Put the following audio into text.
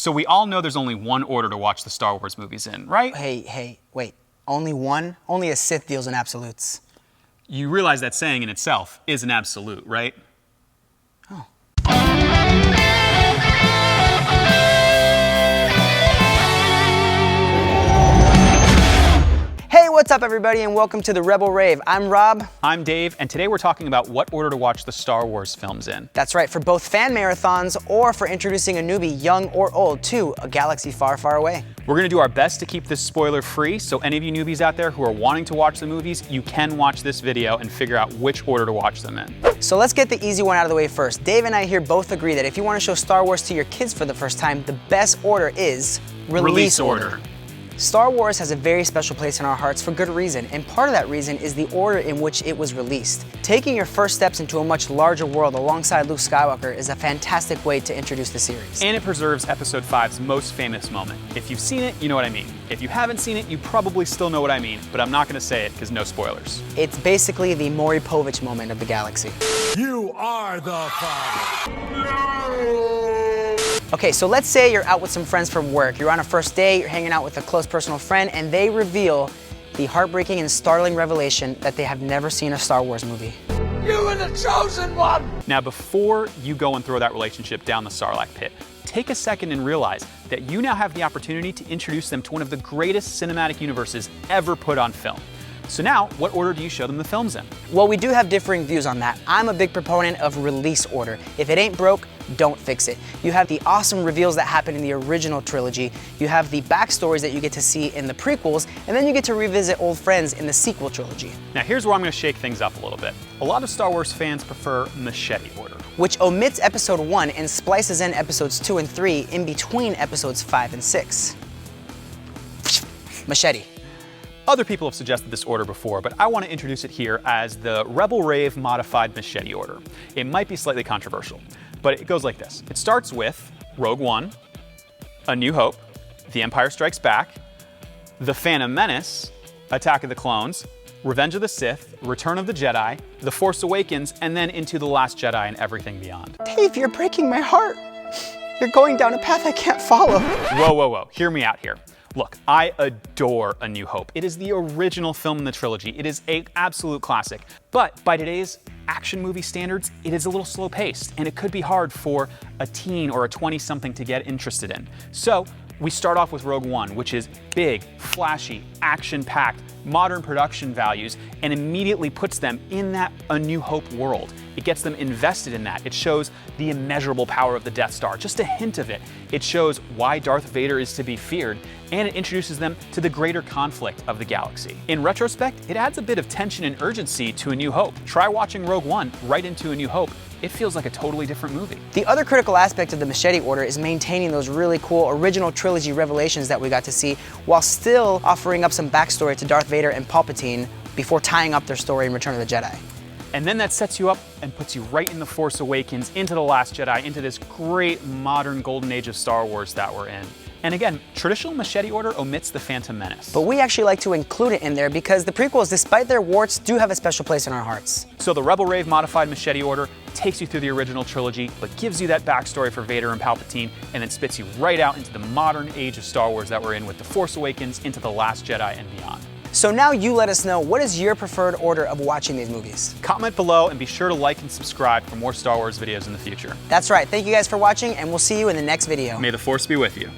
So we all know there's only one order to watch the Star Wars movies in, right? Hey, wait. Only one? Only a Sith deals in absolutes. You realize that saying in itself is an absolute, right? Oh. Hey, what's up everybody and welcome to the Rebel Rave. I'm Rob. I'm Dave, and today we're talking about what order to watch the Star Wars films in. That's right, for both fan marathons or for introducing a newbie, young or old, to a galaxy far, far away. We're gonna do our best to keep this spoiler free, so any of you newbies out there who are wanting to watch the movies, you can watch this video and figure out which order to watch them in. So let's get the easy one out of the way first. Dave and I here both agree that if you want to show Star Wars to your kids for the first time, the best order is release order. Star Wars has a very special place in our hearts for good reason, and part of that reason is the order in which it was released. Taking your first steps into a much larger world alongside Luke Skywalker is a fantastic way to introduce the series. And it preserves Episode 5's most famous moment. If you've seen it, you know what I mean. If you haven't seen it, you probably still know what I mean, but I'm not gonna say it because no spoilers. It's basically the Maury Povich moment of the galaxy. You are the Father. No! Okay, so let's say you're out with some friends from work. You're on a first date, you're hanging out with a close personal friend, and they reveal the heartbreaking and startling revelation that they have never seen a Star Wars movie. You are the chosen one! Now, before you go and throw that relationship down the Sarlacc pit, take a second and realize that you now have the opportunity to introduce them to one of the greatest cinematic universes ever put on film. So now, what order do you show them the films in? Well, we do have differing views on that. I'm a big proponent of release order. If it ain't broke, don't fix it. You have the awesome reveals that happen in the original trilogy, you have the backstories that you get to see in the prequels, and then you get to revisit old friends in the sequel trilogy. Now here's where I'm gonna shake things up a little bit. A lot of Star Wars fans prefer machete order, which omits episode 1 and splices in episodes 2 and 3 in between episodes 5 and 6. Machete. Other people have suggested this order before, but I want to introduce it here as the Rebel Rave modified machete order. It might be slightly controversial, but it goes like this. It starts with Rogue One, A New Hope, The Empire Strikes Back, The Phantom Menace, Attack of the Clones, Revenge of the Sith, Return of the Jedi, The Force Awakens, and then into The Last Jedi and everything beyond. Dave, you're breaking my heart. You're going down a path I can't follow. Whoa. Hear me out here. Look, I adore A New Hope. It is the original film in the trilogy. It is an absolute classic. But by today's action movie standards, it is a little slow paced, and it could be hard for a teen or a 20-something to get interested in. So we start off with Rogue One, which is big, flashy, action-packed, modern production values, and immediately puts them in that A New Hope world. It gets them invested in that. It shows the immeasurable power of the Death Star, just a hint of it. It shows why Darth Vader is to be feared, and it introduces them to the greater conflict of the galaxy. In retrospect, it adds a bit of tension and urgency to A New Hope. Try watching Rogue One right into A New Hope. It feels like a totally different movie. The other critical aspect of the machete order is maintaining those really cool original trilogy revelations that we got to see, while still offering up some backstory to Darth Vader and Palpatine before tying up their story in Return of the Jedi. And then that sets you up and puts you right in The Force Awakens, into The Last Jedi, into this great modern golden age of Star Wars that we're in. And again, traditional machete order omits The Phantom Menace. But we actually like to include it in there because the prequels, despite their warts, do have a special place in our hearts. So the Rebel Rave modified machete order takes you through the original trilogy, but gives you that backstory for Vader and Palpatine, and then spits you right out into the modern age of Star Wars that we're in with The Force Awakens, into The Last Jedi, and beyond. So now you let us know, what is your preferred order of watching these movies? Comment below and be sure to like and subscribe for more Star Wars videos in the future. That's right. Thank you guys for watching, and we'll see you in the next video. May the Force be with you.